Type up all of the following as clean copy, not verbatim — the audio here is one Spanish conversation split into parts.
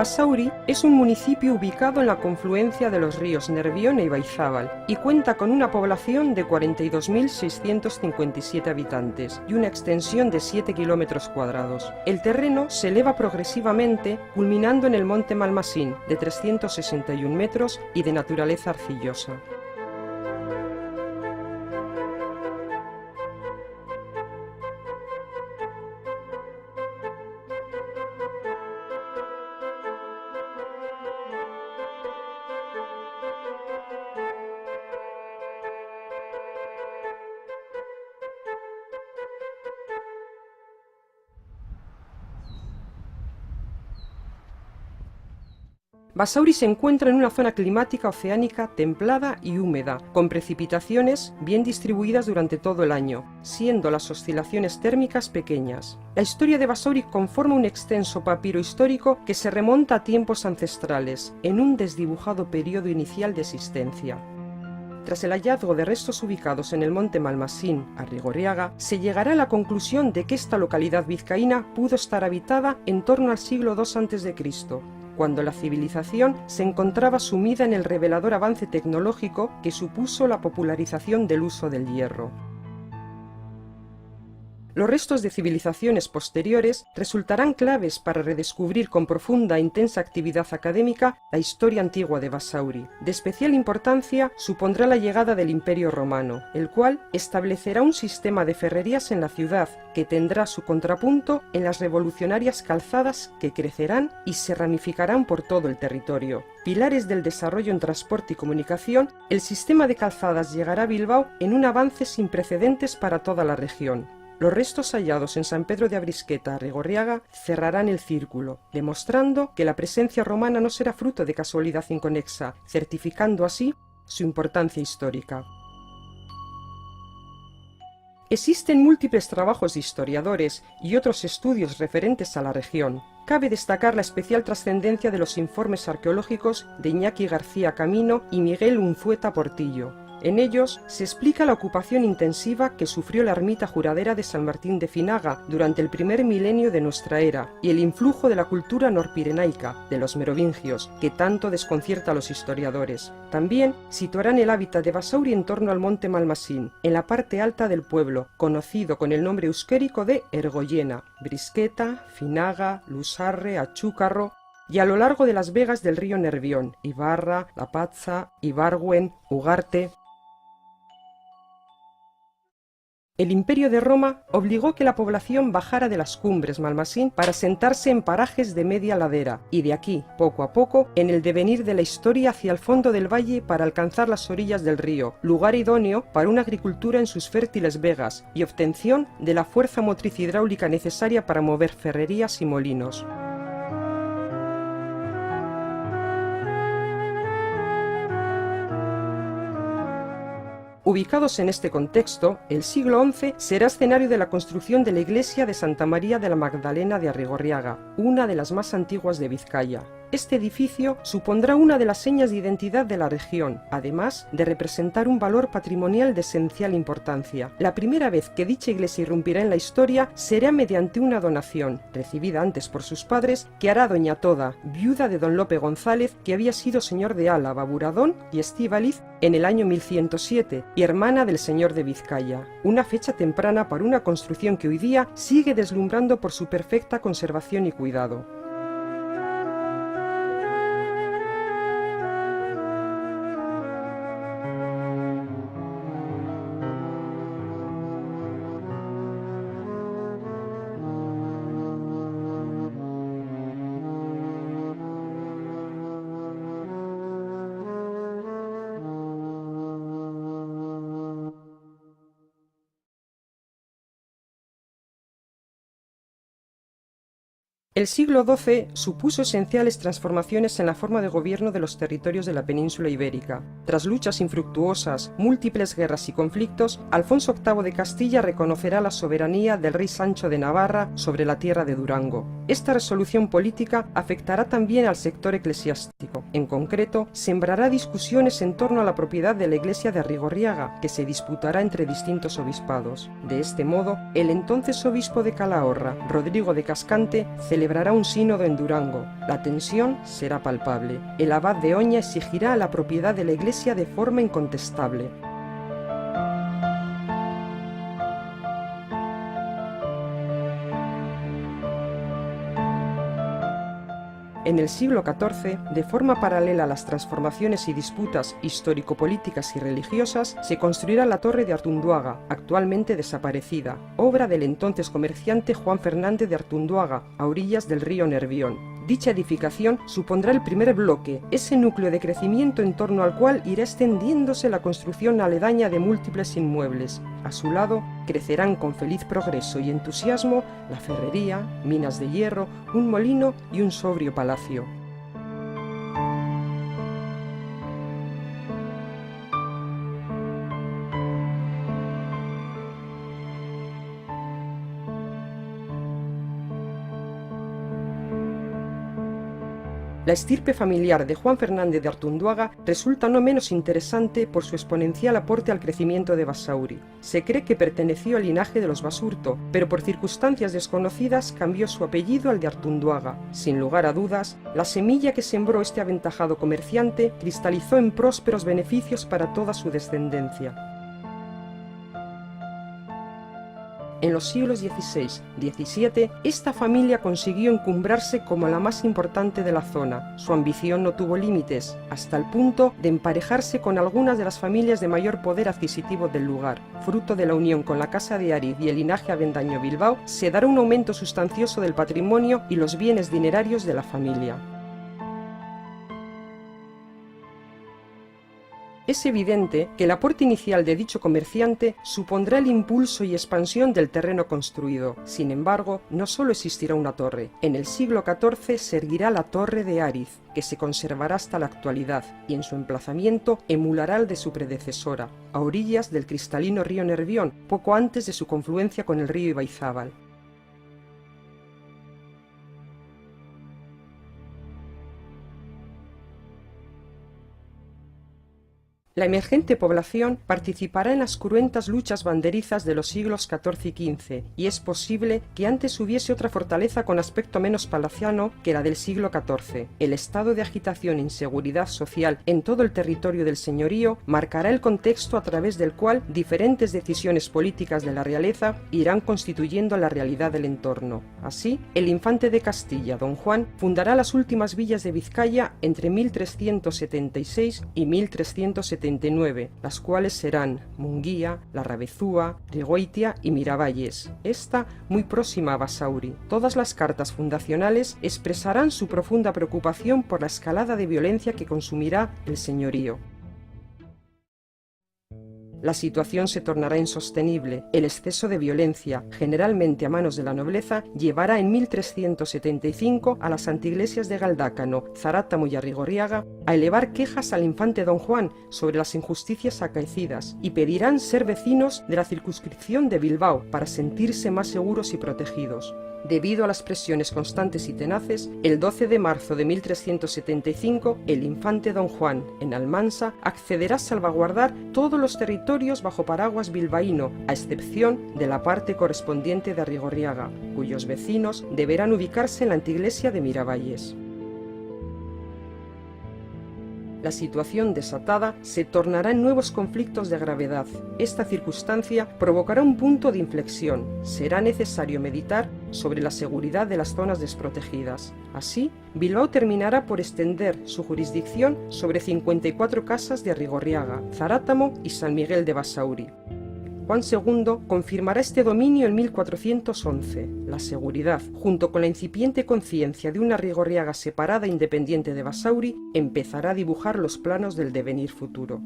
Basauri es un municipio ubicado en la confluencia de los ríos Nervión e Ibaizábal y cuenta con una población de 42.657 habitantes y una extensión de 7 kilómetros cuadrados. El terreno se eleva progresivamente, culminando en el monte Malmasín, de 361 metros y de naturaleza arcillosa. Basauri se encuentra en una zona climática oceánica templada y húmeda, con precipitaciones bien distribuidas durante todo el año, siendo las oscilaciones térmicas pequeñas. La historia de Basauri conforma un extenso papiro histórico que se remonta a tiempos ancestrales, en un desdibujado periodo inicial de existencia. Tras el hallazgo de restos ubicados en el monte Malmasín, Arrigorriaga, se llegará a la conclusión de que esta localidad vizcaína pudo estar habitada en torno al siglo II a.C., cuando la civilización se encontraba sumida en el revelador avance tecnológico que supuso la popularización del uso del hierro. Los restos de civilizaciones posteriores resultarán claves para redescubrir con profunda e intensa actividad académica la historia antigua de Basauri. De especial importancia supondrá la llegada del Imperio Romano, el cual establecerá un sistema de ferrerías en la ciudad que tendrá su contrapunto en las revolucionarias calzadas que crecerán y se ramificarán por todo el territorio. Pilares del desarrollo en transporte y comunicación, el sistema de calzadas llegará a Bilbao en un avance sin precedentes para toda la región. Los restos hallados en San Pedro de Abrisqueta, Arrigorriaga, cerrarán el círculo, demostrando que la presencia romana no será fruto de casualidad inconexa, certificando así su importancia histórica. Existen múltiples trabajos de historiadores y otros estudios referentes a la región. Cabe destacar la especial trascendencia de los informes arqueológicos de Iñaki García Camino y Miguel Unzueta Portillo. En ellos se explica la ocupación intensiva que sufrió la ermita juradera de San Martín de Finaga durante el primer milenio de nuestra era y el influjo de la cultura norpirenaica, de los merovingios, que tanto desconcierta a los historiadores. También situarán el hábitat de Basauri en torno al monte Malmasín, en la parte alta del pueblo, conocido con el nombre euskérico de Ergoyena, Brisqueta, Finaga, Lusarre, Achúcarro, y a lo largo de las vegas del río Nervión, Ibarra, La Pazza, Ibargüen, Ugarte. El Imperio de Roma obligó que la población bajara de las cumbres Malmasín para sentarse en parajes de media ladera, y de aquí, poco a poco, en el devenir de la historia hacia el fondo del valle para alcanzar las orillas del río, lugar idóneo para una agricultura en sus fértiles vegas y obtención de la fuerza motriz hidráulica necesaria para mover ferrerías y molinos. Ubicados en este contexto, el siglo XI será escenario de la construcción de la iglesia de Santa María de la Magdalena de Arrigorriaga, una de las más antiguas de Vizcaya. Este edificio supondrá una de las señas de identidad de la región, además de representar un valor patrimonial de esencial importancia. La primera vez que dicha iglesia irrumpirá en la historia será mediante una donación, recibida antes por sus padres, que hará doña Toda, viuda de don Lope González, que había sido señor de Álava, Buradón y Estíbaliz en el año 1107 y hermana del señor de Vizcaya. Una fecha temprana para una construcción que hoy día sigue deslumbrando por su perfecta conservación y cuidado. El siglo XII supuso esenciales transformaciones en la forma de gobierno de los territorios de la península ibérica. Tras luchas infructuosas, múltiples guerras y conflictos, Alfonso VIII de Castilla reconocerá la soberanía del rey Sancho de Navarra sobre la tierra de Durango. Esta resolución política afectará también al sector eclesiástico. En concreto, sembrará discusiones en torno a la propiedad de la iglesia de Arrigorriaga, que se disputará entre distintos obispados. De este modo, el entonces obispo de Calahorra, Rodrigo de Cascante, celebrará celebrará un sínodo en Durango. La tensión será palpable. El abad de Oña exigirá la propiedad de la iglesia de forma incontestable. En el siglo XIV, de forma paralela a las transformaciones y disputas histórico-políticas y religiosas, se construirá la Torre de Artunduaga, actualmente desaparecida, obra del entonces comerciante Juan Fernández de Artunduaga, a orillas del río Nervión. Dicha edificación supondrá el primer bloque, ese núcleo de crecimiento en torno al cual irá extendiéndose la construcción aledaña de múltiples inmuebles. A su lado, crecerán con feliz progreso y entusiasmo la ferrería, minas de hierro, un molino y un sobrio palacio. La estirpe familiar de Juan Fernández de Artunduaga resulta no menos interesante por su exponencial aporte al crecimiento de Basauri. Se cree que perteneció al linaje de los Basurto, pero por circunstancias desconocidas cambió su apellido al de Artunduaga. Sin lugar a dudas, la semilla que sembró este aventajado comerciante cristalizó en prósperos beneficios para toda su descendencia. En los siglos XVI y XVII, esta familia consiguió encumbrarse como la más importante de la zona. Su ambición no tuvo límites, hasta el punto de emparejarse con algunas de las familias de mayor poder adquisitivo del lugar. Fruto de la unión con la Casa de Ariz y el linaje Avendaño Bilbao, se dará un aumento sustancioso del patrimonio y los bienes dinerarios de la familia. Es evidente que el aporte inicial de dicho comerciante supondrá el impulso y expansión del terreno construido. Sin embargo, no solo existirá una torre. En el siglo XIV se erguirá la Torre de Ariz, que se conservará hasta la actualidad, y en su emplazamiento emulará el de su predecesora, a orillas del cristalino río Nervión, poco antes de su confluencia con el río Ibaizábal. La emergente población participará en las cruentas luchas banderizas de los siglos XIV y XV, y es posible que antes hubiese otra fortaleza con aspecto menos palaciano que la del siglo XIV. El estado de agitación e inseguridad social en todo el territorio del señorío marcará el contexto a través del cual diferentes decisiones políticas de la realeza irán constituyendo la realidad del entorno. Así, el infante de Castilla, don Juan, fundará las últimas villas de Vizcaya entre 1376 y 1379, las cuales serán Munguía, La Rabezúa, Rigoitia y Miravalles, esta muy próxima a Basauri. Todas las cartas fundacionales expresarán su profunda preocupación por la escalada de violencia que consumirá el señorío. La situación se tornará insostenible. El exceso de violencia, generalmente a manos de la nobleza, llevará en 1375 a las antiiglesias de Galdácano, Zarátamo y Arrigorriaga a elevar quejas al infante don Juan sobre las injusticias acaecidas y pedirán ser vecinos de la circunscripción de Bilbao para sentirse más seguros y protegidos. Debido a las presiones constantes y tenaces, el 12 de marzo de 1375, el infante don Juan, en Almansa, accederá a salvaguardar todos los territorios bajo paraguas bilbaíno, a excepción de la parte correspondiente de Arrigorriaga, cuyos vecinos deberán ubicarse en la anteiglesia de Miravalles. La situación desatada se tornará en nuevos conflictos de gravedad. Esta circunstancia provocará un punto de inflexión. Será necesario meditar sobre la seguridad de las zonas desprotegidas. Así, Bilbao terminará por extender su jurisdicción sobre 54 casas de Arrigorriaga, Zarátamo y San Miguel de Basauri. Juan II confirmará este dominio en 1411. La seguridad, junto con la incipiente conciencia de una Arrigorriaga separada e independiente de Basauri, empezará a dibujar los planos del devenir futuro.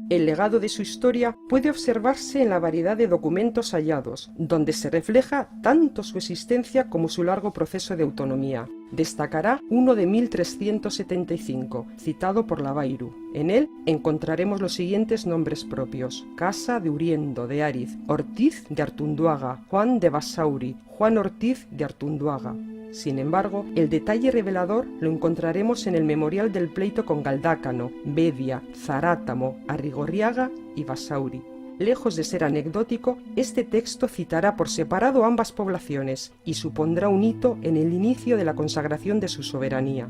El legado de su historia puede observarse en la variedad de documentos hallados, donde se refleja tanto su existencia como su largo proceso de autonomía. Destacará uno de 1375, citado por Lavairu. En él encontraremos los siguientes nombres propios: Casa de Uriendo de Ariz, Ortiz de Artunduaga, Juan de Basauri, Juan Ortiz de Artunduaga. Sin embargo, el detalle revelador lo encontraremos en el memorial del pleito con Galdácano, Bedia, Zarátamo, Arrigorriaga y Basauri. lejos de ser anecdótico, este texto citará por separado ambas poblaciones y supondrá un hito en el inicio de la consagración de su soberanía.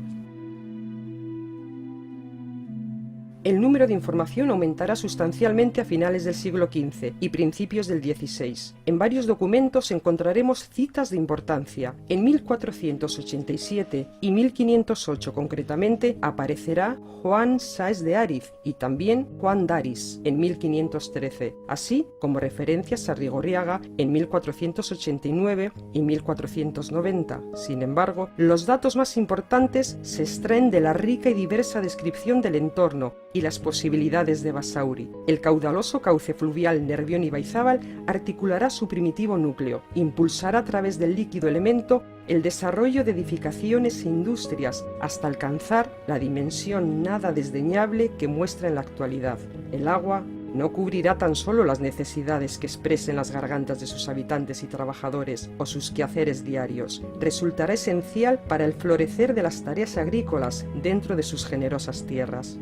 El número de información aumentará sustancialmente a finales del siglo XV y principios del XVI. En varios documentos encontraremos citas de importancia. En 1487 y 1508 concretamente aparecerá Juan Sáez de Ariz y también Juan d'Aris en 1513, así como referencias a Rigorriaga en 1489 y 1490. Sin embargo, los datos más importantes se extraen de la rica y diversa descripción del entorno y las posibilidades de Basauri. El caudaloso cauce fluvial Nervión-Ibaizábal articulará su primitivo núcleo, impulsará a través del líquido elemento el desarrollo de edificaciones e industrias hasta alcanzar la dimensión nada desdeñable que muestra en la actualidad. El agua no cubrirá tan solo las necesidades que expresen las gargantas de sus habitantes y trabajadores o sus quehaceres diarios, resultará esencial para el florecer de las tareas agrícolas dentro de sus generosas tierras.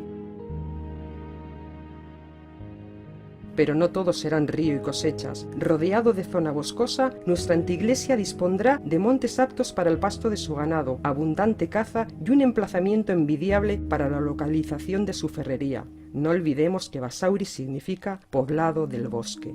Pero no todo serán río y cosechas. Rodeado de zona boscosa, nuestra anteiglesia dispondrá de montes aptos para el pasto de su ganado, abundante caza y un emplazamiento envidiable para la localización de su ferrería. No olvidemos que Basauri significa poblado del bosque.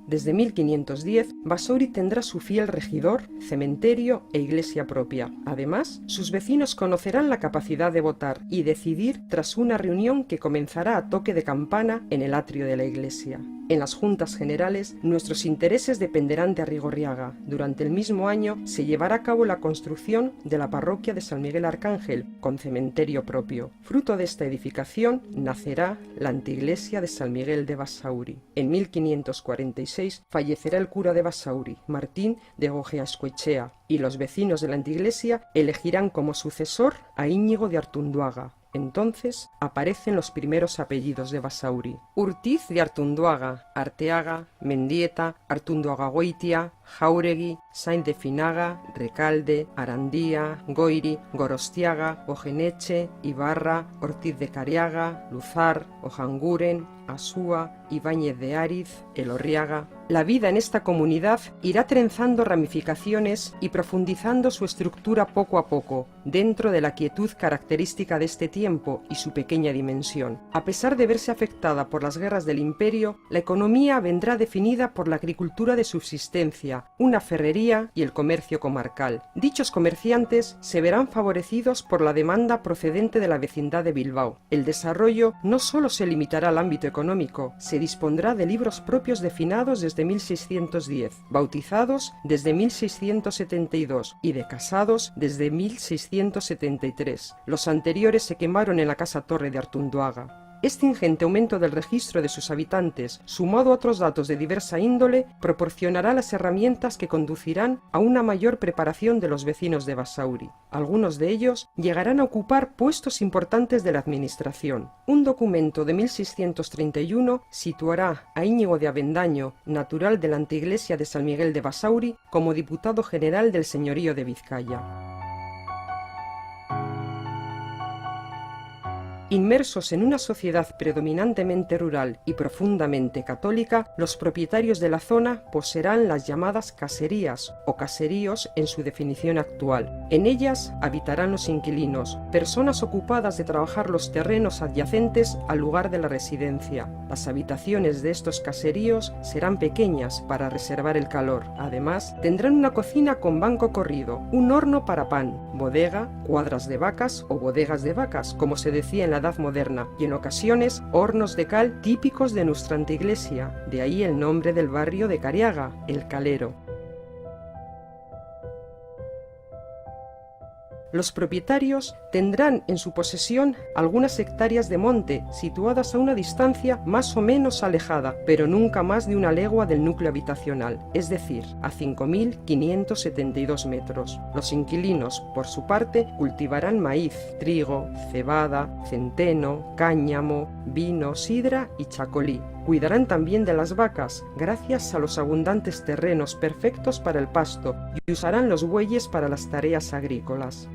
Desde 1510, Basauri tendrá su fiel regidor, cementerio e iglesia propia. Además, sus vecinos conocerán la capacidad de votar y decidir tras una reunión que comenzará a toque de campana en el atrio de la iglesia. En las juntas generales, nuestros intereses dependerán de Arrigorriaga. Durante el mismo año se llevará a cabo la construcción de la parroquia de San Miguel Arcángel, con cementerio propio. Fruto de esta edificación nacerá la anteiglesia de San Miguel de Basauri. En 1546 fallecerá el cura de Basauri, Martín de Gojeascoechea, y los vecinos de la anteiglesia elegirán como sucesor a Íñigo de Artunduaga. Entonces aparecen los primeros apellidos de Basauri: Urtiz de Artunduaga, Arteaga, Mendieta, Artunduagagoitia, Jáuregui, Sainz de Finaga, Recalde, Arandía, Goiri, Gorostiaga, Ojeneche, Ibarra, Ortiz de Cariaga, Luzar, Ojanguren, Asúa, Ibáñez de Ariz, Elorriaga. La vida en esta comunidad irá trenzando ramificaciones y profundizando su estructura poco a poco, dentro de la quietud característica de este tiempo y su pequeña dimensión. A pesar de verse afectada por las guerras del imperio, la economía vendrá definida por la agricultura de subsistencia, una ferrería y el comercio comarcal. Dichos comerciantes se verán favorecidos por la demanda procedente de la vecindad de Bilbao. El desarrollo no solo se limitará al ámbito económico, se dispondrá de libros propios de finados desde 1610, bautizados desde 1672 y de casados desde 1673. Los anteriores se quemaron en la casa Torre de Artunduaga. Este ingente aumento del registro de sus habitantes, sumado a otros datos de diversa índole, proporcionará las herramientas que conducirán a una mayor preparación de los vecinos de Basauri. Algunos de ellos llegarán a ocupar puestos importantes de la administración. Un documento de 1631 situará a Íñigo de Avendaño, natural de la anteiglesia de San Miguel de Basauri, como diputado general del señorío de Vizcaya. Inmersos en una sociedad predominantemente rural y profundamente católica, los propietarios de la zona poseerán las llamadas caserías o caseríos en su definición actual. En ellas habitarán los inquilinos, personas ocupadas de trabajar los terrenos adyacentes al lugar de la residencia. Las habitaciones de estos caseríos serán pequeñas para reservar el calor. Además, tendrán una cocina con banco corrido, un horno para pan, bodega, cuadras de vacas o bodegas de vacas, como se decía en la Edad Moderna, y en ocasiones hornos de cal típicos de nuestra anteiglesia, de ahí el nombre del barrio de Cariaga, el Calero. Los propietarios tendrán en su posesión algunas hectáreas de monte situadas a una distancia más o menos alejada, pero nunca más de una legua del núcleo habitacional, es decir, a 5.572 metros. Los inquilinos, por su parte, cultivarán maíz, trigo, cebada, centeno, cáñamo, vino, sidra y chacolí. Cuidarán también de las vacas, gracias a los abundantes terrenos perfectos para el pasto, y usarán los bueyes para las tareas agrícolas.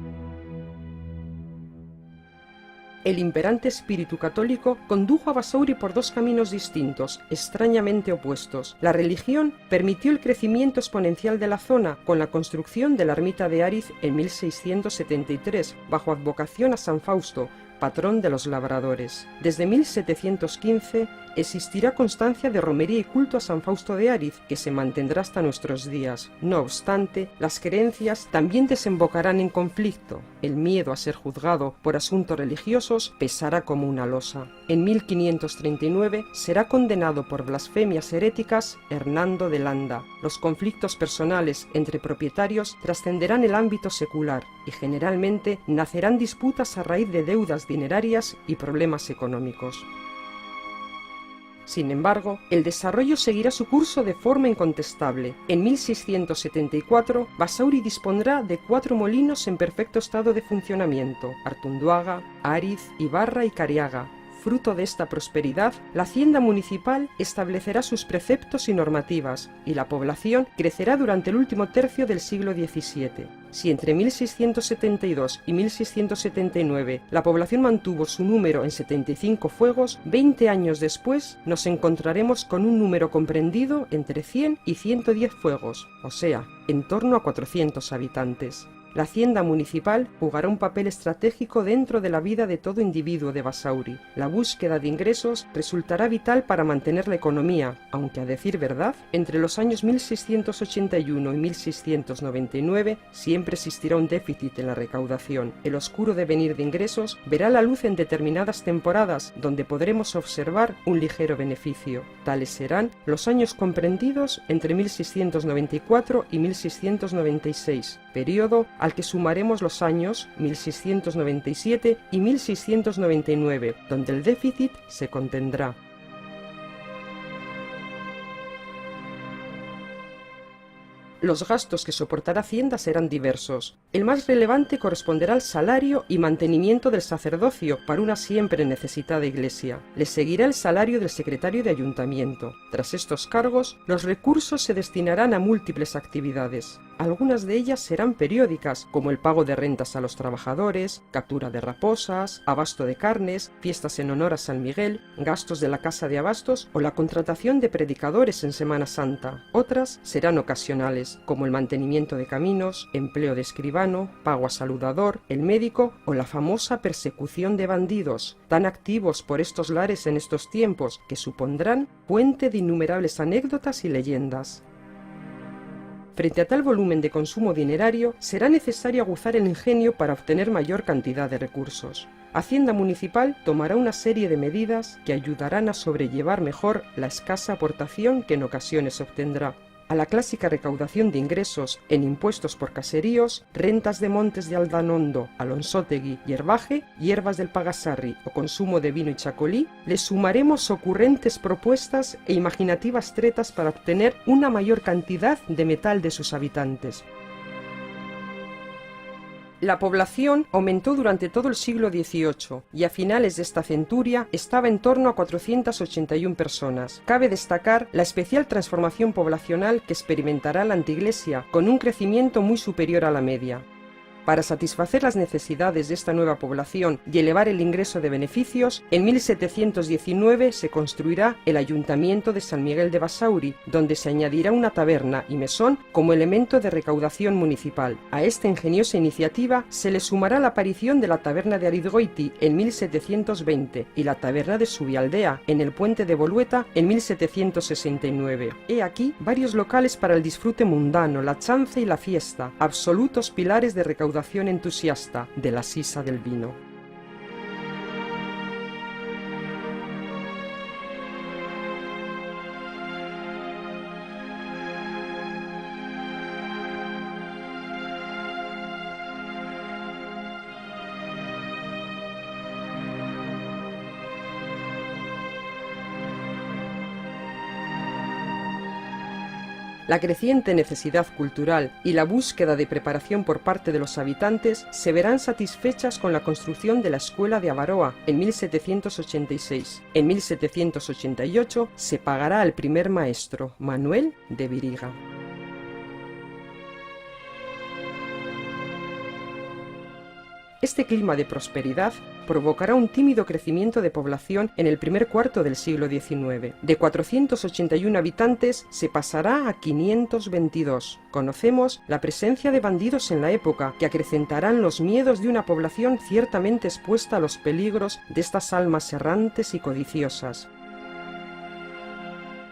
El imperante espíritu católico condujo a Basauri por dos caminos distintos, extrañamente opuestos. La religión permitió el crecimiento exponencial de la zona con la construcción de la ermita de Ariz en 1673, bajo advocación a San Fausto, patrón de los labradores. Desde 1715 existirá constancia de romería y culto a San Fausto de Ariz, que se mantendrá hasta nuestros días. No obstante, las creencias también desembocarán en conflicto. El miedo a ser juzgado por asuntos religiosos pesará como una losa. En 1539 será condenado por blasfemias heréticas Hernando de Landa. Los conflictos personales entre propietarios trascenderán el ámbito secular y generalmente nacerán disputas a raíz de deudas dinerarias y problemas económicos. Sin embargo, el desarrollo seguirá su curso de forma incontestable. En 1674, Basauri dispondrá de 4 molinos en perfecto estado de funcionamiento: Artunduaga, Ariz, Ibarra y Cariaga. Fruto de esta prosperidad, la hacienda municipal establecerá sus preceptos y normativas, y la población crecerá durante el último tercio del siglo XVII. Si entre 1672 y 1679 la población mantuvo su número en 75 fuegos, 20 años después nos encontraremos con un número comprendido entre 100 y 110 fuegos, o sea, en torno a 400 habitantes. La hacienda municipal jugará un papel estratégico dentro de la vida de todo individuo de Basauri. La búsqueda de ingresos resultará vital para mantener la economía, aunque a decir verdad, entre los años 1681 y 1699 siempre existirá un déficit en la recaudación. El oscuro devenir de ingresos verá la luz en determinadas temporadas, donde podremos observar un ligero beneficio. Tales serán los años comprendidos entre 1694 y 1696, periodo al que sumaremos los años 1697 y 1699, donde el déficit se contendrá. Los gastos que soportará Hacienda serán diversos. El más relevante corresponderá al salario y mantenimiento del sacerdocio para una siempre necesitada iglesia. Le seguirá el salario del secretario de ayuntamiento. Tras estos cargos, los recursos se destinarán a múltiples actividades. Algunas de ellas serán periódicas, como el pago de rentas a los trabajadores, captura de raposas, abasto de carnes, fiestas en honor a San Miguel, gastos de la casa de abastos o la contratación de predicadores en Semana Santa. Otras serán ocasionales, como el mantenimiento de caminos, empleo de escribano, pago a saludador, el médico o la famosa persecución de bandidos, tan activos por estos lares en estos tiempos, que supondrán fuente de innumerables anécdotas y leyendas. Frente a tal volumen de consumo dinerario, será necesario aguzar el ingenio para obtener mayor cantidad de recursos. Hacienda Municipal tomará una serie de medidas que ayudarán a sobrellevar mejor la escasa aportación que en ocasiones obtendrá. A la clásica recaudación de ingresos en impuestos por caseríos, rentas de montes de Aldanondo, Alonsótegui y Herbaje, hierbas del Pagasarri o consumo de vino y chacolí, le sumaremos ocurrentes propuestas e imaginativas tretas para obtener una mayor cantidad de metal de sus habitantes. La población aumentó durante todo el siglo XVIII y a finales de esta centuria estaba en torno a 481 personas. Cabe destacar la especial transformación poblacional que experimentará la anteiglesia, con un crecimiento muy superior a la media. Para satisfacer las necesidades de esta nueva población y elevar el ingreso de beneficios, en 1719 se construirá el Ayuntamiento de San Miguel de Basauri, donde se añadirá una taberna y mesón como elemento de recaudación municipal. A esta ingeniosa iniciativa se le sumará la aparición de la taberna de Arizgoiti en 1720 y la taberna de Subialdea en el puente de Bolueta en 1769. He aquí varios locales para el disfrute mundano, la chanza y la fiesta, absolutos pilares de recaudación entusiasta de la sisa del vino. La creciente necesidad cultural y la búsqueda de preparación por parte de los habitantes se verán satisfechas con la construcción de la Escuela de Avaroa en 1786. En 1788 se pagará al primer maestro, Manuel de Viriga. Este clima de prosperidad provocará un tímido crecimiento de población en el primer cuarto del siglo XIX. De 481 habitantes se pasará a 522. Conocemos la presencia de bandidos en la época, que acrecentarán los miedos de una población ciertamente expuesta a los peligros de estas almas errantes y codiciosas.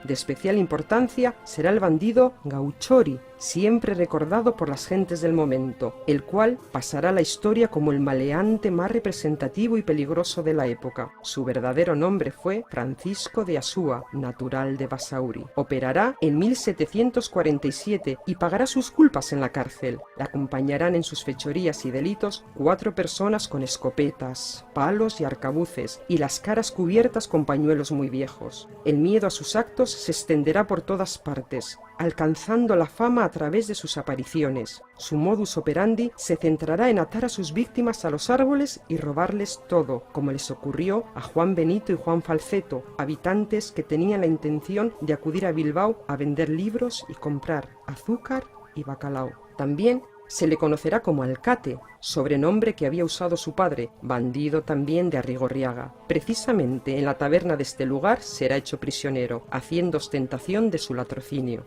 De especial importancia será el bandido Gauchori, siempre recordado por las gentes del momento, el cual pasará a la historia como el maleante más representativo y peligroso de la época. Su verdadero nombre fue Francisco de Asúa, natural de Basauri. Operará en 1747 y pagará sus culpas en la cárcel. Le acompañarán en sus fechorías y delitos 4 personas con escopetas, palos y arcabuces, y las caras cubiertas con pañuelos muy viejos. El miedo a sus actos se extenderá por todas partes, alcanzando la fama a través de sus apariciones. Su modus operandi se centrará en atar a sus víctimas a los árboles y robarles todo, como les ocurrió a Juan Benito y Juan Falceto, habitantes que tenían la intención de acudir a Bilbao a vender libros y comprar azúcar y bacalao. También se le conocerá como Alcate, sobrenombre que había usado su padre, bandido también de Arrigorriaga. Precisamente en la taberna de este lugar será hecho prisionero, haciendo ostentación de su latrocinio.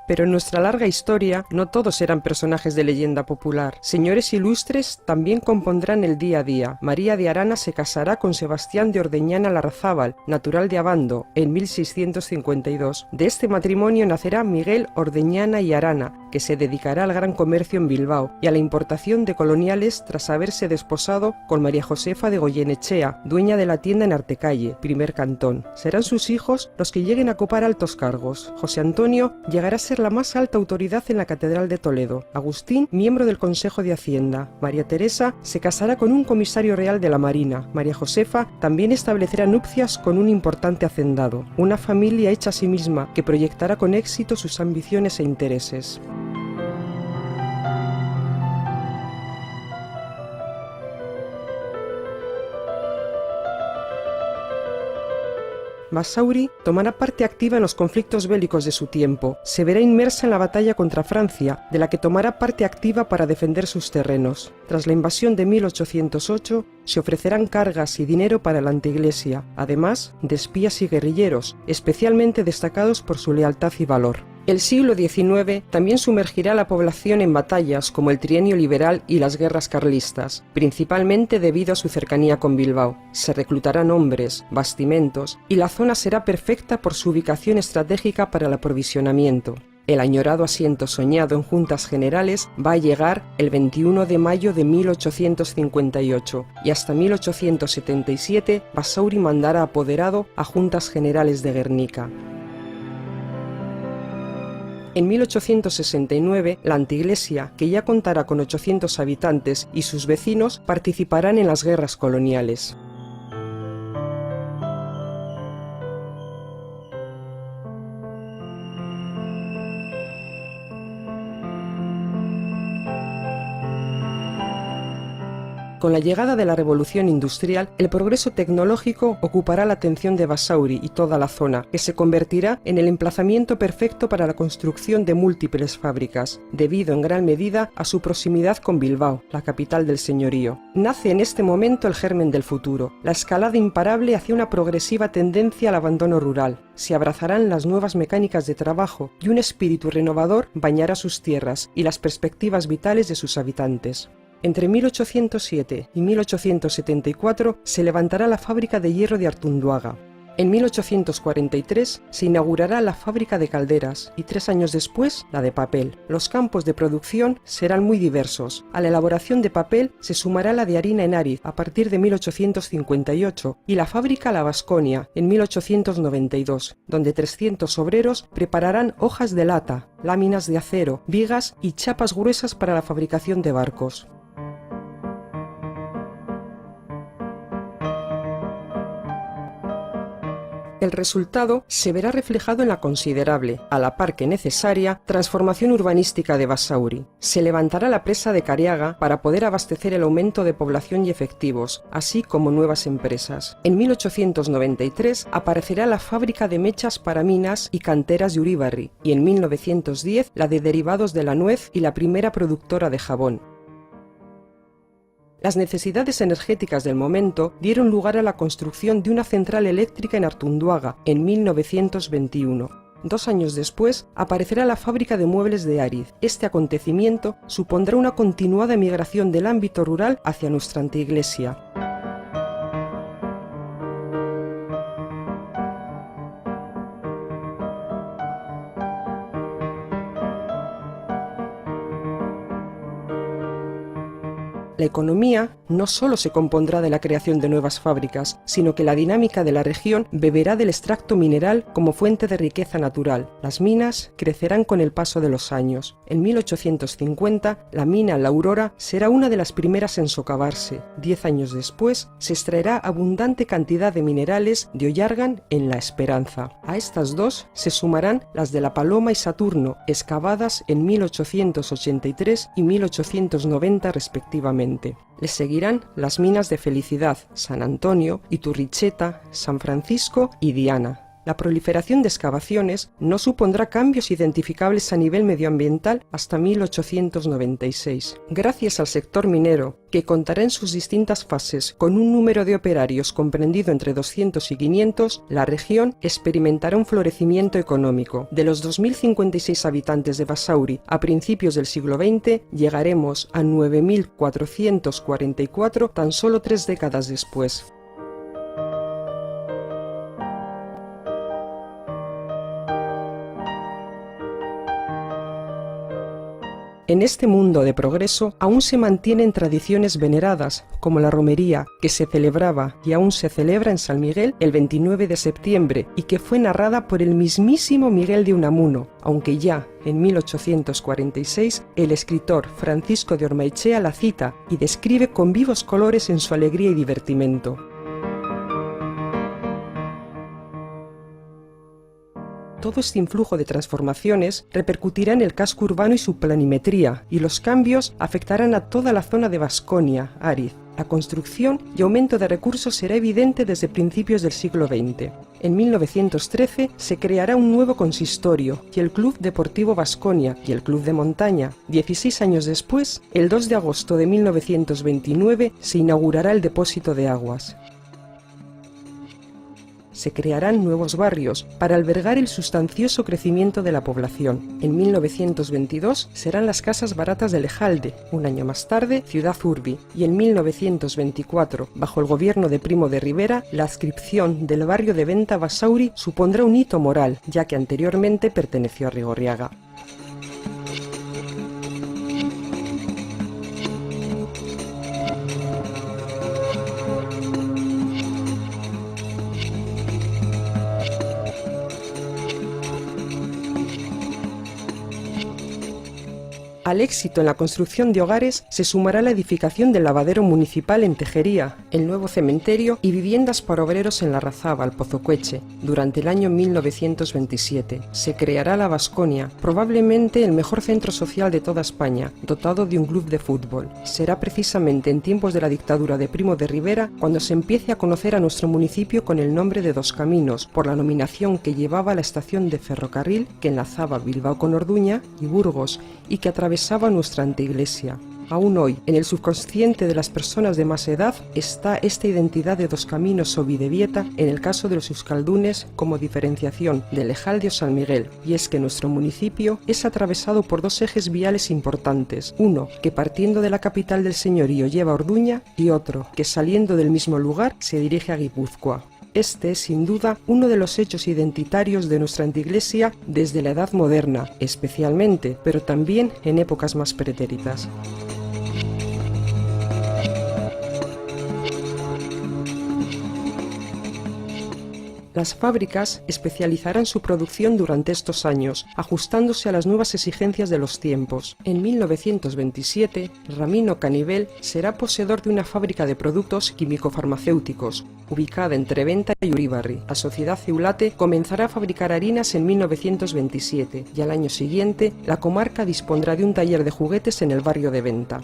Pero en nuestra larga historia no todos eran personajes de leyenda popular. Señores ilustres también compondrán el día a día. María de Arana se casará con Sebastián de Ordeñana Larrazábal, natural de Abando, en 1652. De este matrimonio nacerá Miguel Ordeñana y Arana, que se dedicará al gran comercio en Bilbao y a la importación de coloniales tras haberse desposado con María Josefa de Goyenechea, dueña de la tienda en Artecalle, primer cantón. Serán sus hijos los que lleguen a ocupar altos cargos. José Antonio llegará a ser la más alta autoridad en la Catedral de Toledo. Agustín, miembro del Consejo de Hacienda. María Teresa se casará con un comisario real de la Marina. María Josefa también establecerá nupcias con un importante hacendado. Una familia hecha a sí misma que proyectará con éxito sus ambiciones e intereses. Basauri tomará parte activa en los conflictos bélicos de su tiempo. Se verá inmersa en la batalla contra Francia, de la que tomará parte activa para defender sus terrenos. Tras la invasión de 1808, se ofrecerán cargas y dinero para la anteiglesia, además de espías y guerrilleros, especialmente destacados por su lealtad y valor. El siglo XIX también sumergirá a la población en batallas como el Trienio Liberal y las guerras carlistas, principalmente debido a su cercanía con Bilbao. Se reclutarán hombres, bastimentos, y la zona será perfecta por su ubicación estratégica para el aprovisionamiento. El añorado asiento soñado en Juntas Generales va a llegar el 21 de mayo de 1858 y hasta 1877 Basauri mandará apoderado a Juntas Generales de Guernica. En 1869, la anteiglesia, que ya contará con 800 habitantes, y sus vecinos participarán en las guerras coloniales. Con la llegada de la revolución industrial, el progreso tecnológico ocupará la atención de Basauri y toda la zona, que se convertirá en el emplazamiento perfecto para la construcción de múltiples fábricas, debido en gran medida a su proximidad con Bilbao, la capital del señorío. Nace en este momento el germen del futuro, la escalada imparable hacia una progresiva tendencia al abandono rural. Se abrazarán las nuevas mecánicas de trabajo y un espíritu renovador bañará sus tierras y las perspectivas vitales de sus habitantes. Entre 1807 y 1874 se levantará la fábrica de hierro de Artunduaga. En 1843 se inaugurará la fábrica de calderas y 3 años después la de papel. Los campos de producción serán muy diversos. A la elaboración de papel se sumará la de harina en Ariz a partir de 1858 y la fábrica La Vasconia en 1892, donde 300 obreros prepararán hojas de lata, láminas de acero, vigas y chapas gruesas para la fabricación de barcos. El resultado se verá reflejado en la considerable, a la par que necesaria, transformación urbanística de Basauri. Se levantará la presa de Cariaga para poder abastecer el aumento de población y efectivos, así como nuevas empresas. En 1893 aparecerá la fábrica de mechas para minas y canteras de Uribarri, y en 1910 la de derivados de la nuez y la primera productora de jabón. Las necesidades energéticas del momento dieron lugar a la construcción de una central eléctrica en Artunduaga en 1921. 2 años después aparecerá la fábrica de muebles de Ariz. Este acontecimiento supondrá una continuada migración del ámbito rural hacia nuestra anteiglesia. La economía no solo se compondrá de la creación de nuevas fábricas, sino que la dinámica de la región beberá del extracto mineral como fuente de riqueza natural. Las minas crecerán con el paso de los años. En 1850, la mina La Aurora será una de las primeras en socavarse. 10 años después, se extraerá abundante cantidad de minerales de Ollargan en La Esperanza. A estas dos se sumarán las de La Paloma y Saturno, excavadas en 1883 y 1890 respectivamente. Le seguirán las minas de Felicidad, San Antonio, Iturricheta, San Francisco y Diana. La proliferación de excavaciones no supondrá cambios identificables a nivel medioambiental hasta 1896. Gracias al sector minero, que contará en sus distintas fases con un número de operarios comprendido entre 200 y 500, la región experimentará un florecimiento económico. De los 2.056 habitantes de Basauri a principios del siglo XX, llegaremos a 9.444 tan solo 3 décadas después. En este mundo de progreso aún se mantienen tradiciones veneradas, como la romería, que se celebraba y aún se celebra en San Miguel el 29 de septiembre y que fue narrada por el mismísimo Miguel de Unamuno, aunque ya en 1846 el escritor Francisco de Ormaechea la cita y describe con vivos colores en su alegría y divertimento. Todo este influjo de transformaciones repercutirá en el casco urbano y su planimetría, y los cambios afectarán a toda la zona de Baskonia, Ariz. La construcción y aumento de recursos será evidente desde principios del siglo XX. En 1913 se creará un nuevo consistorio y el Club Deportivo Baskonia y el Club de Montaña. 16 años después, el 2 de agosto de 1929, se inaugurará el depósito de aguas. Se crearán nuevos barrios para albergar el sustancioso crecimiento de la población. En 1922 serán las casas baratas de Lejalde, un año más tarde Ciudad Urbi, y en 1924, bajo el gobierno de Primo de Rivera, la adscripción del barrio de Venta Basauri supondrá un hito moral, ya que anteriormente perteneció a Rigorriaga. Al éxito en la construcción de hogares se sumará la edificación del lavadero municipal en Tejería, el nuevo cementerio y viviendas para obreros en Larrazábal, Pozocueche. Durante el año 1927 se creará la Baskonia, probablemente el mejor centro social de toda España, dotado de un club de fútbol. Será precisamente en tiempos de la dictadura de Primo de Rivera cuando se empiece a conocer a nuestro municipio con el nombre de Dos Caminos, por la nominación que llevaba la estación de ferrocarril que enlazaba Bilbao con Orduña y Burgos y que atravesaba nuestra anteiglesia. Aún hoy, en el subconsciente de las personas de más edad, está esta identidad de Dos Caminos o Bidebieta en el caso de los euskaldunes como diferenciación de Lejalde o San Miguel, y es que nuestro municipio es atravesado por 2 ejes viales importantes, uno que partiendo de la capital del señorío lleva a Orduña y otro que saliendo del mismo lugar se dirige a Guipúzcoa. Este es sin duda uno de los hechos identitarios de nuestra anteiglesia desde la Edad Moderna, especialmente, pero también en épocas más pretéritas. Las fábricas especializarán su producción durante estos años, ajustándose a las nuevas exigencias de los tiempos. En 1927, Ramino Canivel será poseedor de una fábrica de productos químico-farmacéuticos, ubicada entre Venta y Uribarri. La sociedad Ceulate comenzará a fabricar harinas en 1927 y al año siguiente la comarca dispondrá de un taller de juguetes en el barrio de Venta.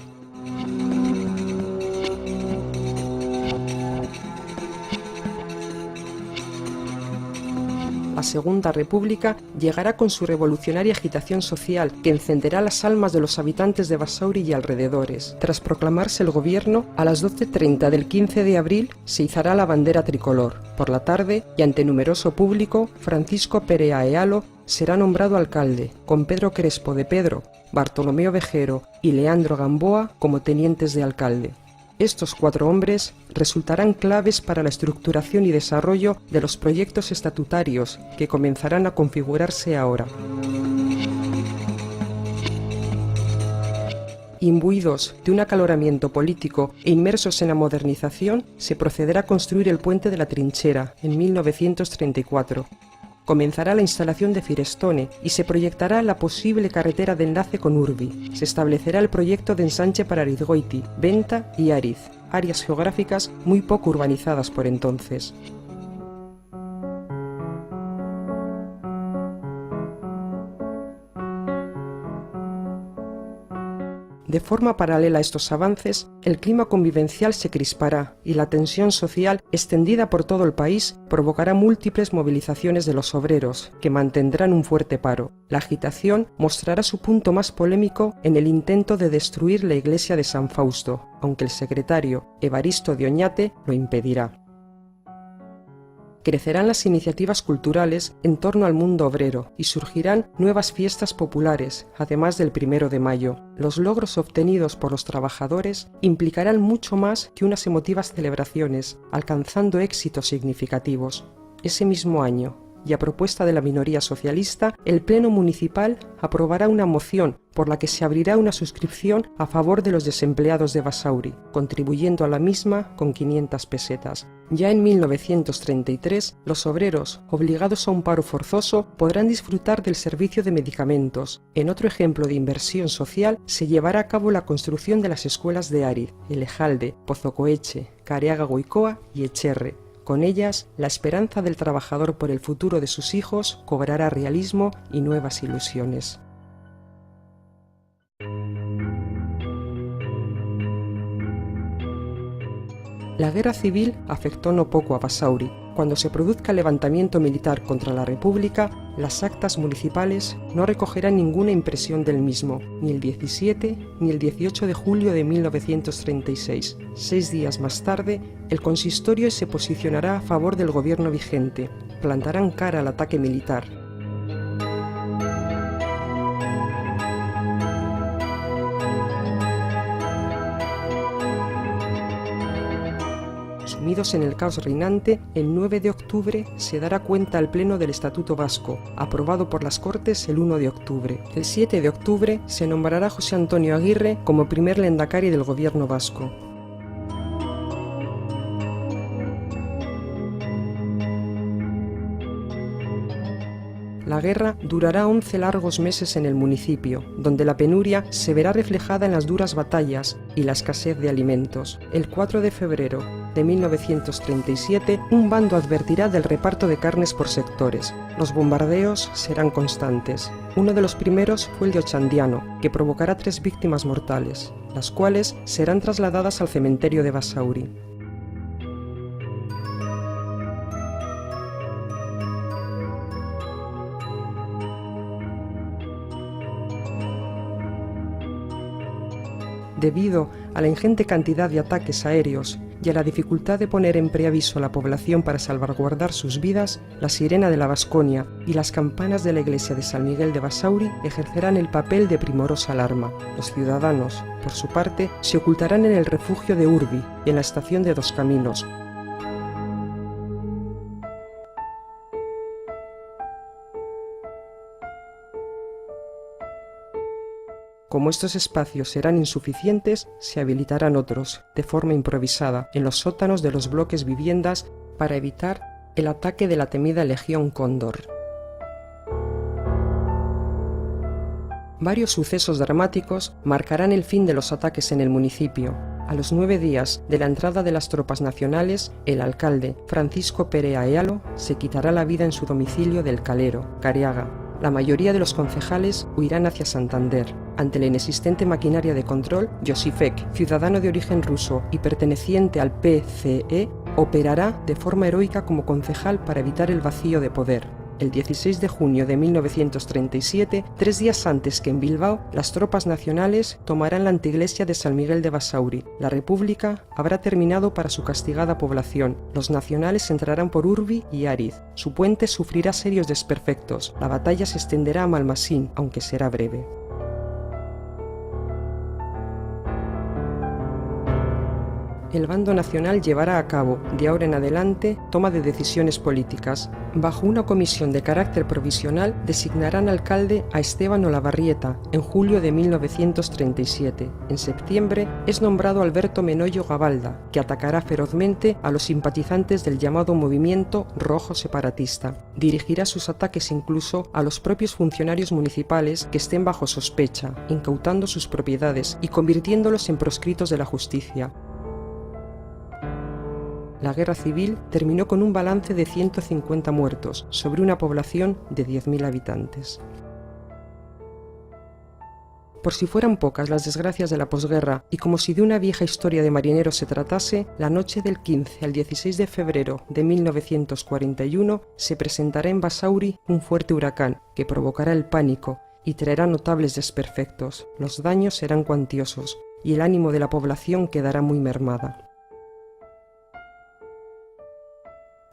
La Segunda República llegará con su revolucionaria agitación social que encenderá las almas de los habitantes de Basauri y alrededores. Tras proclamarse el gobierno, a las 12:30 del 15 de abril se izará la bandera tricolor. Por la tarde, y ante numeroso público, Francisco Perea Ealo será nombrado alcalde, con Pedro Crespo de Pedro, Bartolomeo Vejero y Leandro Gamboa como tenientes de alcalde. Estos 4 hombres resultarán claves para la estructuración y desarrollo de los proyectos estatutarios que comenzarán a configurarse ahora. Imbuidos de un acaloramiento político e inmersos en la modernización, se procederá a construir el puente de la Trinchera en 1934. Comenzará la instalación de Firestone y se proyectará la posible carretera de enlace con Urbi. Se establecerá el proyecto de ensanche para Arizgoiti, Venta y Ariz, áreas geográficas muy poco urbanizadas por entonces. De forma paralela a estos avances, el clima convivencial se crispará y la tensión social, extendida por todo el país, provocará múltiples movilizaciones de los obreros, que mantendrán un fuerte paro. La agitación mostrará su punto más polémico en el intento de destruir la iglesia de San Fausto, aunque el secretario Evaristo de Oñate lo impedirá. Crecerán las iniciativas culturales en torno al mundo obrero y surgirán nuevas fiestas populares, además del 1 de mayo. Los logros obtenidos por los trabajadores implicarán mucho más que unas emotivas celebraciones, alcanzando éxitos significativos. Ese mismo año, y a propuesta de la minoría socialista, el Pleno Municipal aprobará una moción por la que se abrirá una suscripción a favor de los desempleados de Basauri, contribuyendo a la misma con 500 pesetas. Ya en 1933, los obreros, obligados a un paro forzoso, podrán disfrutar del servicio de medicamentos. En otro ejemplo de inversión social, se llevará a cabo la construcción de las escuelas de Ariz, Elejalde, Pozocoeche, Careaga Goicoa y Echerre. Con ellas, la esperanza del trabajador por el futuro de sus hijos cobrará realismo y nuevas ilusiones. La guerra civil afectó no poco a Basauri. Cuando se produzca el levantamiento militar contra la República, las actas municipales no recogerán ninguna impresión del mismo, ni el 17 ni el 18 de julio de 1936. 6 días más tarde, el consistorio se posicionará a favor del gobierno vigente. Plantarán cara al ataque militar. Sumidos en el caos reinante, el 9 de octubre se dará cuenta al Pleno del Estatuto Vasco, aprobado por las Cortes el 1 de octubre. El 7 de octubre se nombrará José Antonio Aguirre como primer lehendakari del gobierno vasco. La guerra durará 11 largos meses en el municipio, donde la penuria se verá reflejada en las duras batallas y la escasez de alimentos. El 4 de febrero de 1937, un bando advertirá del reparto de carnes por sectores. Los bombardeos serán constantes. Uno de los primeros fue el de Ochandiano, que provocará 3 víctimas mortales, las cuales serán trasladadas al cementerio de Basauri. Debido a la ingente cantidad de ataques aéreos y a la dificultad de poner en preaviso a la población para salvaguardar sus vidas, la sirena de la Vasconia y las campanas de la iglesia de San Miguel de Basauri ejercerán el papel de primorosa alarma. Los ciudadanos, por su parte, se ocultarán en el refugio de Urbi y en la estación de Dos Caminos. Como estos espacios serán insuficientes, se habilitarán otros, de forma improvisada, en los sótanos de los bloques viviendas para evitar el ataque de la temida Legión Cóndor. Varios sucesos dramáticos marcarán el fin de los ataques en el municipio. A los 9 días de la entrada de las tropas nacionales, el alcalde, Francisco Perea Ayalo, se quitará la vida en su domicilio del Calero, Cariaga. La mayoría de los concejales huirán hacia Santander. Ante la inexistente maquinaria de control, Josifek, ciudadano de origen ruso y perteneciente al PCE, operará de forma heroica como concejal para evitar el vacío de poder. El 16 de junio de 1937, 3 días antes que en Bilbao, las tropas nacionales tomarán la anteiglesia de San Miguel de Basauri. La República habrá terminado para su castigada población. Los nacionales entrarán por Urbi y Ariz. Su puente sufrirá serios desperfectos. La batalla se extenderá a Malmasín, aunque será breve. El bando nacional llevará a cabo, de ahora en adelante, toma de decisiones políticas. Bajo una comisión de carácter provisional designarán alcalde a Esteban Olavarrieta en julio de 1937. En septiembre es nombrado Alberto Menoyo Gabalda, que atacará ferozmente a los simpatizantes del llamado movimiento rojo separatista. Dirigirá sus ataques incluso a los propios funcionarios municipales que estén bajo sospecha, incautando sus propiedades y convirtiéndolos en proscritos de la justicia. La guerra civil terminó con un balance de 150 muertos sobre una población de 10.000 habitantes. Por si fueran pocas las desgracias de la posguerra y como si de una vieja historia de marineros se tratase, la noche del 15 al 16 de febrero de 1941 se presentará en Basauri un fuerte huracán que provocará el pánico y traerá notables desperfectos. Los daños serán cuantiosos y el ánimo de la población quedará muy mermada.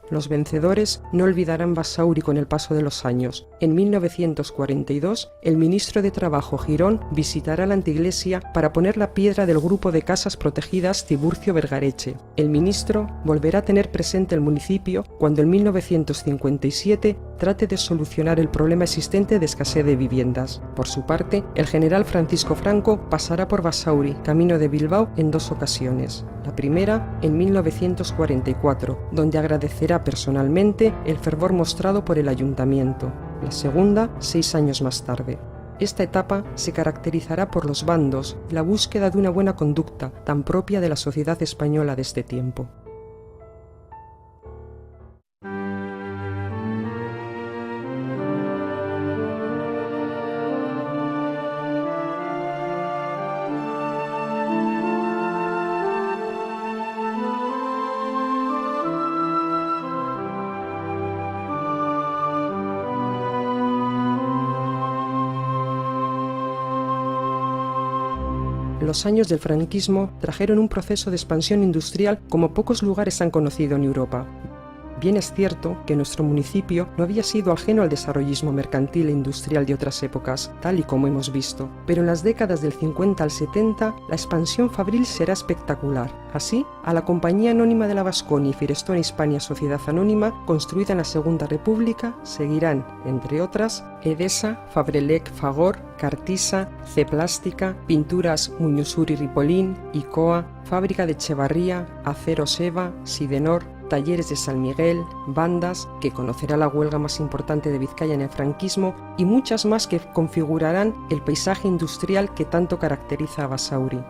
Los vencedores no olvidarán Basauri con el paso de los años. En 1942, el ministro de Trabajo Girón visitará la anteiglesia para poner la piedra del grupo de casas protegidas Tiburcio Vergareche. El ministro volverá a tener presente el municipio cuando en 1957 trate de solucionar el problema existente de escasez de viviendas. Por su parte, el general Francisco Franco pasará por Basauri, camino de Bilbao, en 2 ocasiones. La primera en 1944, donde agradecerá personalmente el fervor mostrado por el ayuntamiento. La segunda, 6 años más tarde. Esta etapa se caracterizará por los bandos y la búsqueda de una buena conducta, tan propia de la sociedad española de este tiempo. Los años del franquismo trajeron un proceso de expansión industrial como pocos lugares han conocido en Europa. Bien es cierto que nuestro municipio no había sido ajeno al desarrollismo mercantil e industrial de otras épocas, tal y como hemos visto, pero en las décadas del 50 al 70 la expansión fabril será espectacular. Así, a la Compañía Anónima de la Vasconia y Firestone Hispania Sociedad Anónima, construida en la Segunda República, seguirán, entre otras, Edesa, Fabrelec Fagor, Cartisa, C-Plástica, Pinturas Muñozur y Ripollín, Icoa, Fábrica de Echevarría, Aceros Eva, Sidenor, Talleres de San Miguel, Bandas, que conocerá la huelga más importante de Vizcaya en el franquismo, y muchas más que configurarán el paisaje industrial que tanto caracteriza a Basauri.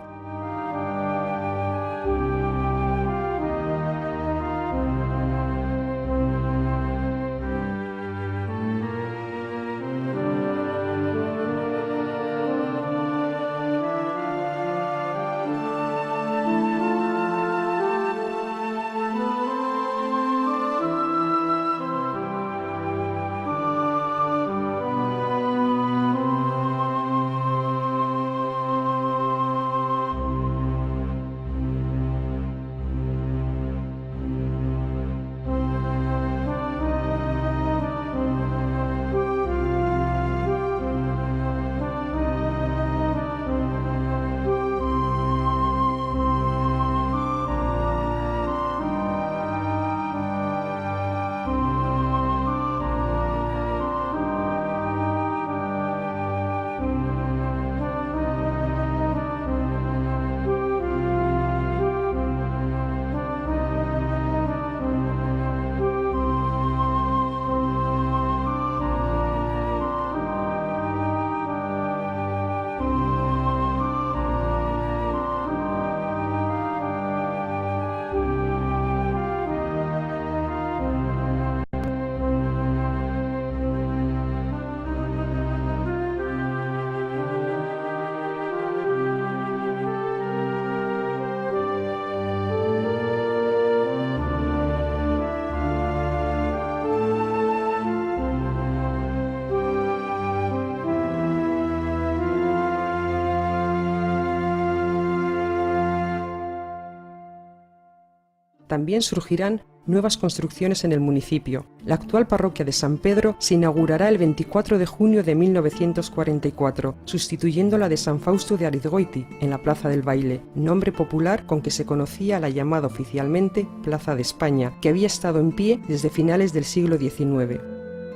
También surgirán nuevas construcciones en el municipio. La actual parroquia de San Pedro se inaugurará el 24 de junio de 1944, sustituyendo la de San Fausto de Arizgoiti, en la Plaza del Baile, nombre popular con que se conocía la llamada oficialmente Plaza de España, que había estado en pie desde finales del siglo XIX.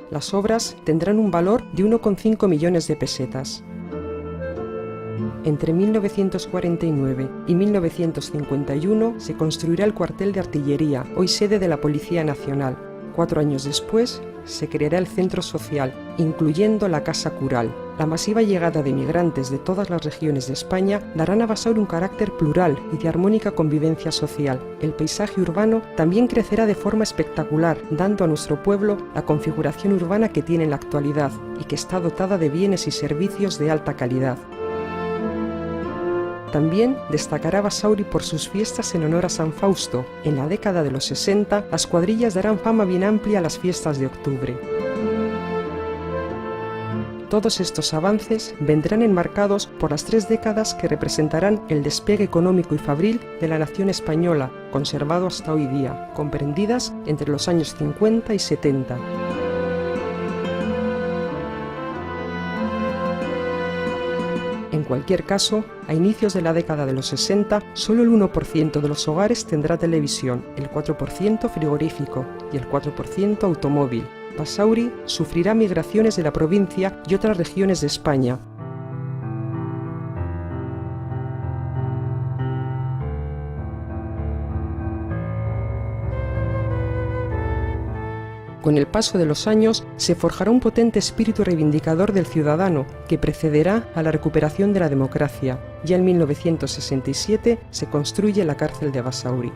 Las obras tendrán un valor de 1,5 millones de pesetas. Entre 1949 y 1951 se construirá el cuartel de artillería, hoy sede de la Policía Nacional. 4 años después se creará el centro social, incluyendo la Casa Cural. La masiva llegada de migrantes de todas las regiones de España darán a Basauri un carácter plural y de armónica convivencia social. El paisaje urbano también crecerá de forma espectacular, dando a nuestro pueblo la configuración urbana que tiene en la actualidad y que está dotada de bienes y servicios de alta calidad. También destacará Basauri por sus fiestas en honor a San Fausto. En la década de los 60, las cuadrillas darán fama bien amplia a las fiestas de octubre. Todos estos avances vendrán enmarcados por las 3 décadas que representarán el despegue económico y fabril de la nación española, conservado hasta hoy día, comprendidas entre los años 50 y 70. En cualquier caso, a inicios de la década de los 60, solo el 1% de los hogares tendrá televisión, el 4% frigorífico y el 4% automóvil. Basauri sufrirá migraciones de la provincia y otras regiones de España. Con el paso de los años se forjará un potente espíritu reivindicador del ciudadano que precederá a la recuperación de la democracia. Ya en 1967 se construye la cárcel de Basauri.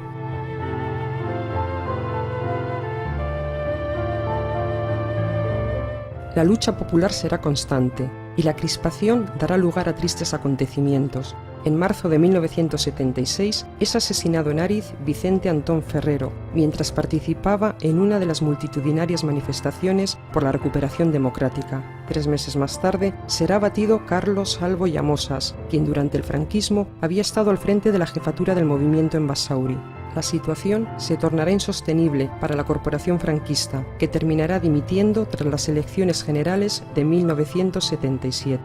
La lucha popular será constante y la crispación dará lugar a tristes acontecimientos. En marzo de 1976 es asesinado en Ariz Vicente Antón Ferrero, mientras participaba en una de las multitudinarias manifestaciones por la recuperación democrática. 3 meses más tarde será abatido Carlos Salvo Llamosas, quien durante el franquismo había estado al frente de la jefatura del movimiento en Basauri. La situación se tornará insostenible para la corporación franquista, que terminará dimitiendo tras las elecciones generales de 1977.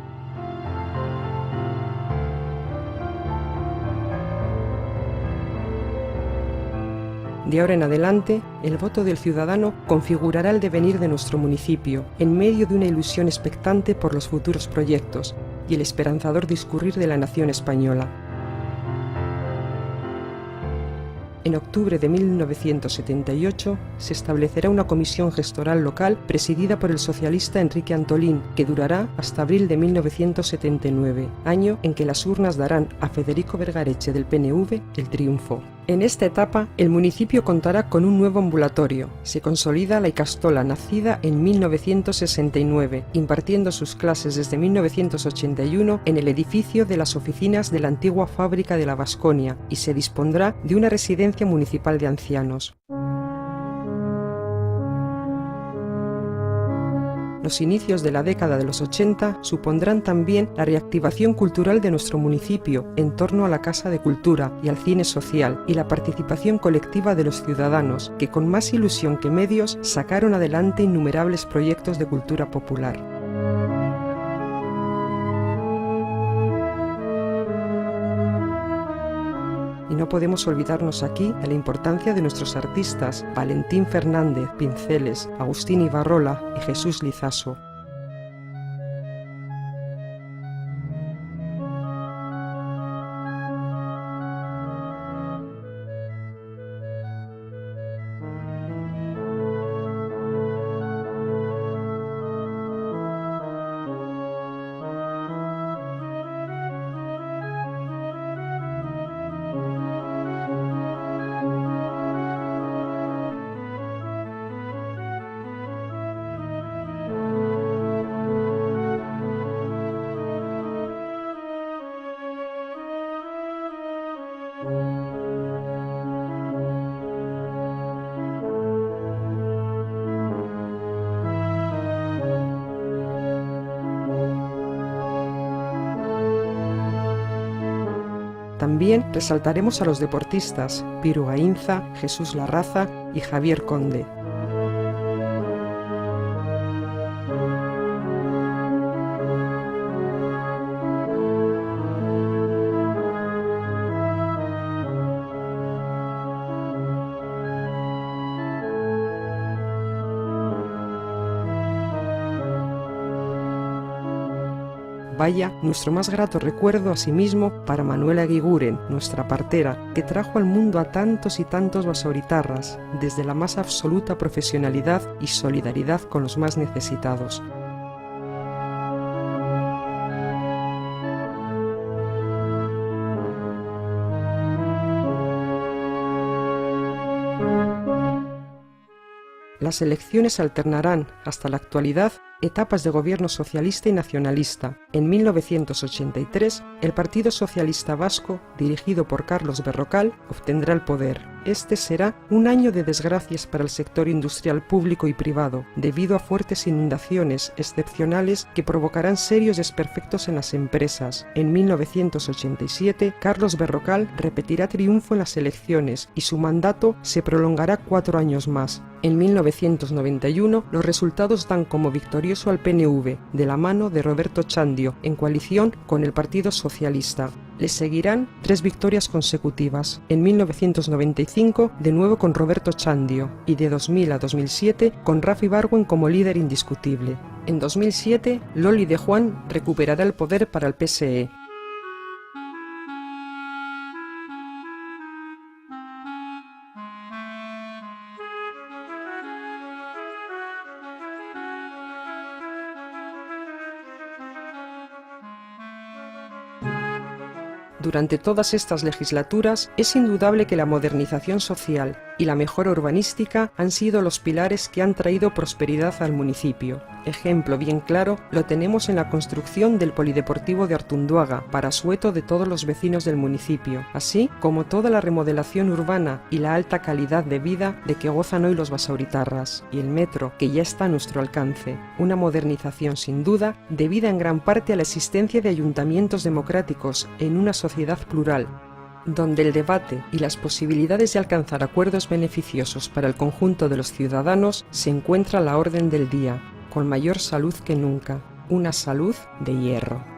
De ahora en adelante, el voto del ciudadano configurará el devenir de nuestro municipio, en medio de una ilusión expectante por los futuros proyectos y el esperanzador discurrir de la nación española. En octubre de 1978 se establecerá una comisión gestoral local presidida por el socialista Enrique Antolín, que durará hasta abril de 1979, año en que las urnas darán a Federico Vergareche del PNV el triunfo. En esta etapa, el municipio contará con un nuevo ambulatorio. Se consolida la Ikastola, nacida en 1969, impartiendo sus clases desde 1981 en el edificio de las oficinas de la antigua fábrica de la Baskonia, y se dispondrá de una residencia municipal de ancianos. Los inicios de la década de los 80 supondrán también la reactivación cultural de nuestro municipio en torno a la Casa de Cultura y al cine social, y la participación colectiva de los ciudadanos, que con más ilusión que medios sacaron adelante innumerables proyectos de cultura popular. Y no podemos olvidarnos aquí de la importancia de nuestros artistas, Valentín Fernández, Pinceles, Agustín Ibarrola y Jesús Lizaso. También resaltaremos a los deportistas Piru Gainza, Jesús Larraza y Javier Conde. Vaya nuestro más grato recuerdo asimismo para Manuela Guiguren, nuestra partera, que trajo al mundo a tantos y tantos basauritarras, desde la más absoluta profesionalidad y solidaridad con los más necesitados. Las elecciones alternarán, hasta la actualidad, etapas de gobierno socialista y nacionalista. En 1983, el Partido Socialista Vasco, dirigido por Carlos Berrocal, obtendrá el poder. Este será un año de desgracias para el sector industrial público y privado, debido a fuertes inundaciones excepcionales que provocarán serios desperfectos en las empresas. En 1987, Carlos Berrocal repetirá triunfo en las elecciones y su mandato se prolongará 4 años más. En 1991, los resultados dan como victorioso al PNV, de la mano de Roberto Chandio, en coalición con el Partido Socialista. Le seguirán 3 victorias consecutivas, en 1995 de nuevo con Roberto Chandio y de 2000 a 2007 con Rafa Ibargüen como líder indiscutible. En 2007, Loli de Juan recuperará el poder para el PSE. Durante todas estas legislaturas es indudable que la modernización social y la mejora urbanística han sido los pilares que han traído prosperidad al municipio. Ejemplo bien claro lo tenemos en la construcción del Polideportivo de Artunduaga, para asueto de todos los vecinos del municipio, así como toda la remodelación urbana y la alta calidad de vida de que gozan hoy los basauritarras, y el metro, que ya está a nuestro alcance. Una modernización sin duda debida en gran parte a la existencia de ayuntamientos democráticos en una sociedad plural, donde el debate y las posibilidades de alcanzar acuerdos beneficiosos para el conjunto de los ciudadanos se encuentra a la orden del día, con mayor salud que nunca, una salud de hierro.